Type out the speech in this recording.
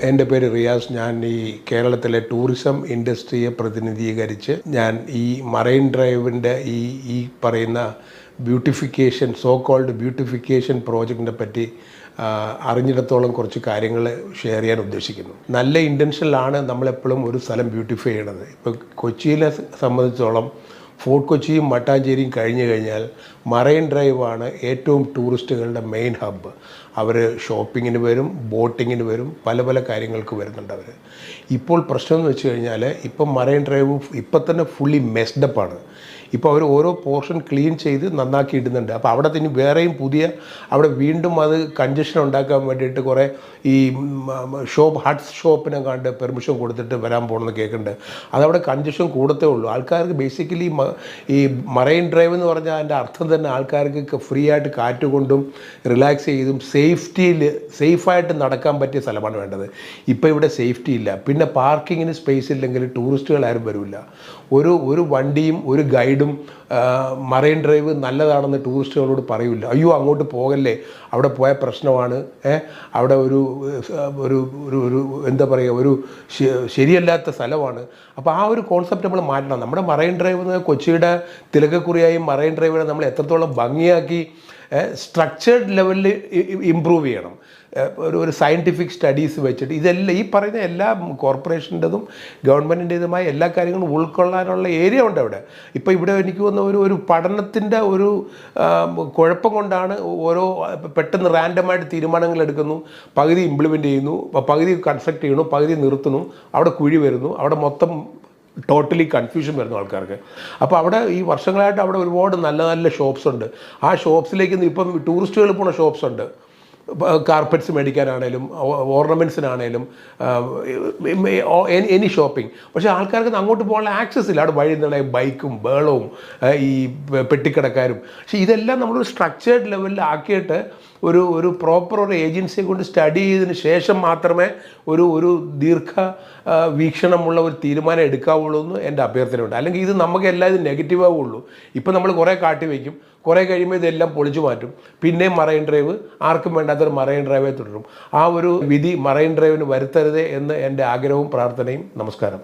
എൻ്റെ പേര് റിയാസ്. ഞാൻ ഈ കേരളത്തിലെ ടൂറിസം ഇൻഡസ്ട്രിയെ പ്രതിനിധീകരിച്ച് ഞാൻ ഈ മറൈൻ ഡ്രൈവിൻ്റെ ഈ പറയുന്ന ബ്യൂട്ടിഫിക്കേഷൻ, സോ കോൾഡ് ബ്യൂട്ടിഫിക്കേഷൻ പ്രോജക്റ്റിനെ പറ്റി അറിഞ്ഞിടത്തോളം കുറച്ച് കാര്യങ്ങൾ ഷെയർ ചെയ്യാൻ ഉദ്ദേശിക്കുന്നു. നല്ല ഇൻറ്റൻഷനിലാണ് നമ്മളെപ്പോഴും ഒരു സ്ഥലം ബ്യൂട്ടിഫൈ ചെയ്യണത്. ഇപ്പോൾ കൊച്ചിയിലെ സംബന്ധിച്ചോളം ഫോർട്ട് കൊച്ചിയും മട്ടാഞ്ചേരിയും കഴിഞ്ഞു കഴിഞ്ഞാൽ മറൈൻ ഡ്രൈവാണ് ഏറ്റവും ടൂറിസ്റ്റുകളുടെ മെയിൻ ഹബ്ബ്. അവർ ഷോപ്പിങ്ങിന് വരും, ബോട്ടിങ്ങിന് വരും, പല പല കാര്യങ്ങൾക്ക് വരുന്നുണ്ട് അവർ. ഇപ്പോൾ പ്രശ്നം എന്ന് വെച്ച് കഴിഞ്ഞാൽ ഇപ്പം മറൈൻ ഡ്രൈവ് ഇപ്പം തന്നെ ഫുള്ളി മെസ്ഡപ്പാണ്. ഇപ്പോൾ അവർ ഓരോ പോർഷൻ ക്ലീൻ ചെയ്ത് നന്നാക്കി ഇടുന്നുണ്ട്. അപ്പോൾ അവിടെ തന്നെ വേറെയും അവിടെ വീണ്ടും അത് കൺജഷൻ ഉണ്ടാക്കാൻ വേണ്ടിയിട്ട് കുറേ ഈ ഹട്ട്സ് ഷോപ്പിനെ കണ്ട് പെർമിഷൻ കൊടുത്തിട്ട് വരാൻ പോകണമെന്ന് കേൾക്കുന്നുണ്ട്. അതവിടെ കൺജഷൻ കൂടത്തേ ഉള്ളൂ. ആൾക്കാർക്ക് ബേസിക്കലി ഈ മറൈൻ ഡ്രൈവ് എന്ന് പറഞ്ഞാൽ അതിൻ്റെ അർത്ഥം തന്നെ ആൾക്കാർക്ക് ഫ്രീ ആയിട്ട് കാറ്റ് കൊണ്ടും റിലാക്സ് ചെയ്തും സേഫായിട്ട് നടക്കാൻ പറ്റിയ സ്ഥലമാണ് വേണ്ടത്. ഇപ്പോൾ ഇവിടെ സേഫ്റ്റി ഇല്ല. പിന്നെ പാർക്കിങ്ങിന് സ്പേസ് ഇല്ലെങ്കിൽ ടൂറിസ്റ്റുകൾ ആരും വരില്ല. ഒരു വണ്ടിയും ഒരു ഗൈഡും മറൈൻ ഡ്രൈവ് നല്ലതാണെന്ന് ടൂറിസ്റ്റുകളോട് പറയില്ല. അയ്യോ അങ്ങോട്ട് പോകല്ലേ, അവിടെ പോയ പ്രശ്നമാണ്, അവിടെ ഒരു എന്താ പറയുക, ഒരു ശരിയല്ലാത്ത സ്ഥലമാണ്. അപ്പോൾ ആ ഒരു കോൺസെപ്റ്റ് നമ്മൾ മാറ്റണം. നമ്മുടെ മറൈൻ ഡ്രൈവ് എന്ന് കൊച്ചിയുടെ തിലകക്കുറിയായും മറൈൻ ഡ്രൈവിനെ നമ്മൾ എത്രത്തോളം ഭംഗിയാക്കി സ്ട്രക്ചേർഡ് ലെവലിൽ ഇമ്പ്രൂവ് ചെയ്യണം. ഒരു സയൻറ്റിഫിക് സ്റ്റഡീസ് വെച്ചിട്ട് ഇതെല്ലാം ഈ പറയുന്ന എല്ലാ കോർപ്പറേഷൻ്റെതും ഗവൺമെൻറ്റിൻ്റെതുമായ എല്ലാ കാര്യങ്ങളും ഉൾക്കൊള്ളാനുള്ള ഏരിയ ഉണ്ട് അവിടെ. ഇപ്പോൾ ഇവിടെ എനിക്ക് തോന്നുന്ന ഒരു പഠനത്തിൻ്റെ ഒരു കുഴപ്പം കൊണ്ടാണ് ഓരോ പെട്ടെന്ന് റാൻഡമായിട്ട് തീരുമാനങ്ങൾ എടുക്കുന്നു, പകുതി ഇംപ്ലിമെൻ്റ് ചെയ്യുന്നു, പകുതി കൺസ്ട്രക്ട് ചെയ്യുന്നു, പകുതി നിർത്തുന്നു, അവിടെ കുഴി വരുന്നു, അവിടെ മൊത്തം ടോട്ടലി കൺഫ്യൂഷൻ വരുന്നു ആൾക്കാർക്ക്. അപ്പോൾ അവിടെ ഈ വർഷങ്ങളായിട്ട് അവിടെ ഒരുപാട് നല്ല നല്ല ഷോപ്സ് ഉണ്ട്. ആ ഷോപ്സിലേക്ക് ഇപ്പം ടൂറിസ്റ്റുകൾ പോണ ഷോപ്സ് ഉണ്ട്. കാർപ്പറ്റ്സ് മേടിക്കാനാണേലും ഓർണമെൻറ്റ്സിനാണേലും എനി ഷോപ്പിംഗ്. പക്ഷേ ആൾക്കാർക്ക് അങ്ങോട്ട് പോകാനുള്ള ആക്സസ് ഇല്ല. അവിടെ വഴി നിന്നുള്ള ബൈക്കും ബേളവും ഈ പെട്ടിക്കടക്കാരും. പക്ഷേ ഇതെല്ലാം നമ്മളൊരു സ്ട്രക്ചേർഡ് ലെവലിൽ ആക്കിയിട്ട് ഒരു പ്രോപ്പർ ഒരു ഏജൻസിയെ കൊണ്ട് സ്റ്റഡി ചെയ്തതിന് ശേഷം മാത്രമേ ഒരു ദീർഘ വീക്ഷണമുള്ള ഒരു തീരുമാനം എടുക്കാവുള്ളൂ എന്ന് എൻ്റെ അഭ്യർത്ഥനയുണ്ട്. അല്ലെങ്കിൽ ഇത് നമുക്ക് എല്ലാം ഇത് നെഗറ്റീവ് ആവുള്ളൂ. ഇപ്പം നമ്മൾ കുറേ കാട്ടി വയ്ക്കും, കുറേ കഴിയുമ്പോൾ ഇതെല്ലാം പൊളിച്ചു മാറ്റും, പിന്നെയും മറൈൻ ഡ്രൈവ് ആർക്കും വേണ്ടാത്തൊരു മറൈൻ ഡ്രൈവേ തുടരും. ആ ഒരു വിധി മറൈൻ ഡ്രൈവിന് വരുത്തരുതേ എന്ന് എൻ്റെ ആഗ്രഹവും പ്രാർത്ഥനയും. നമസ്കാരം.